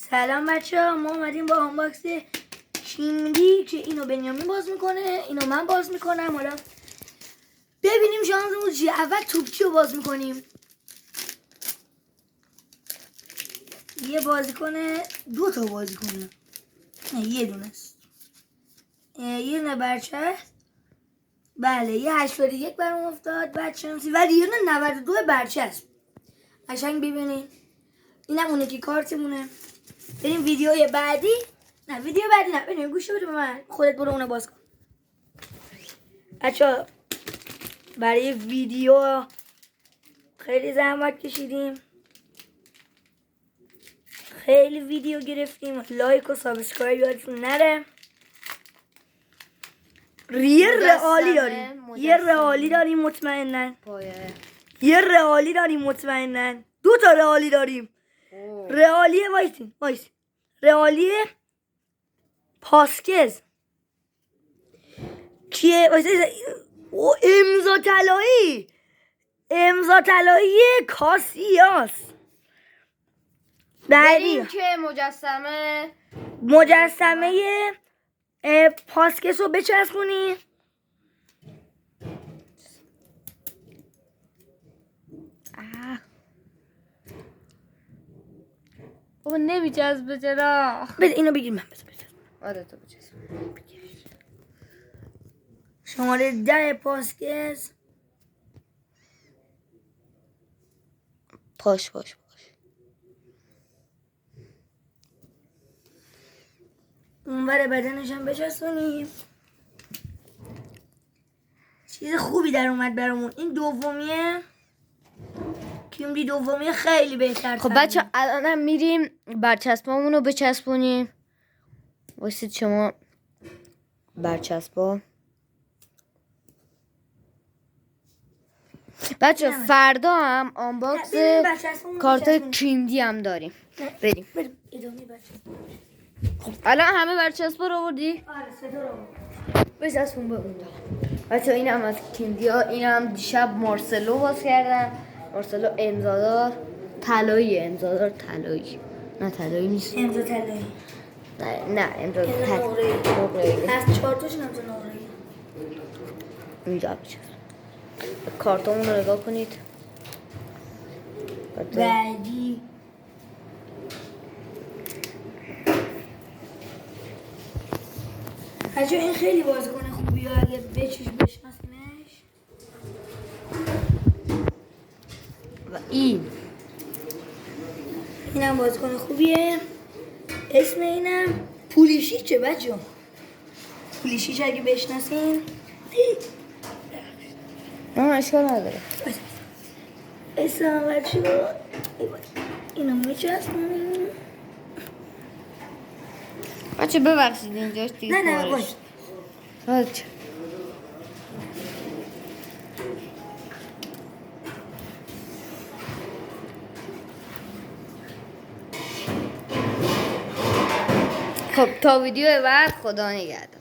سلام بچه ها، ما اومدیم با آنباکس چیمدی که اینو بنیامین باز میکنه، اینو من باز میکنم. حالا ببینیم شانسمون چیه. اول توپچی رو باز میکنیم. یه بازیکن، دو تا بازیکنه، نه یه دونه است. یه دونه برچسب، بله یه 81 برام افتاد بعد شانسی، ولی یه دونه 92 برچسب. قشنگ ببینین. اینم اونه که کارتمونه. بریم ویدیوی بعدی. نه ویدیو بعدی نه، بریم گوش بده به من، خودت برو اونو باز کن. بچه برای ویدیو خیلی زحمت کشیدیم، خیلی ویدیو گرفتیم. لایک و سابسکرایب یادتون نره. یه رئالی داریم، یه رئالی داریم مطمئنن، یه رئالی داریم مطمئنن، دو تا رئالی داریم. رئالی وایس رئالی پاسکز کیه؟ او امضا طلایی کاسیاس. بریم بعدی که مجسمه پاسکس رو بچسبونی. او نمیچسبه چرا؟ بده اینو بگیر من بذار. آره تو بچسب. شماره 10 پاسکس. پاش اونور بدنش هم بچسبونیم. چیز خوبی در اومد برامون. این دومیه، کیمدی دومیه خیلی بهتر. خب بچه الان میریم برچسبامون رو بچسبونیم. واسید شما برچسبا. بچه فردا هم آنباکس کارت کیمدی هم داریم. بریم ادامه بچسبون. الان همه برچسبا رو آوردی؟ آره صدا رو. بچسبون به اون. بچه این هم از کیمدی ها. این هم دیشب مارسلو باز کردن. مارسلو امضادار طلایی، امضادار طلایی. نه طلایی نیست. امضا طلایی. نه امضا نقره‌ای. از 4 تاش امضا نقره‌ای. اینجا بچسب. کارتمون رو نگاه کنید. بعدی بچه این خیلی بازیکن خوبیه اگه بشناسیمش. و اینم بازیکن خوبیه. اسم اینم پولیشیچه بچه. پولیشیچ اگه بشناسین. اشکال نداره. اسم بچه اینو میچسبونیم. بچه ببخشید اینجاش دیگه نه باش. بچه خب تا ویدیو بعد خدا نگهدار.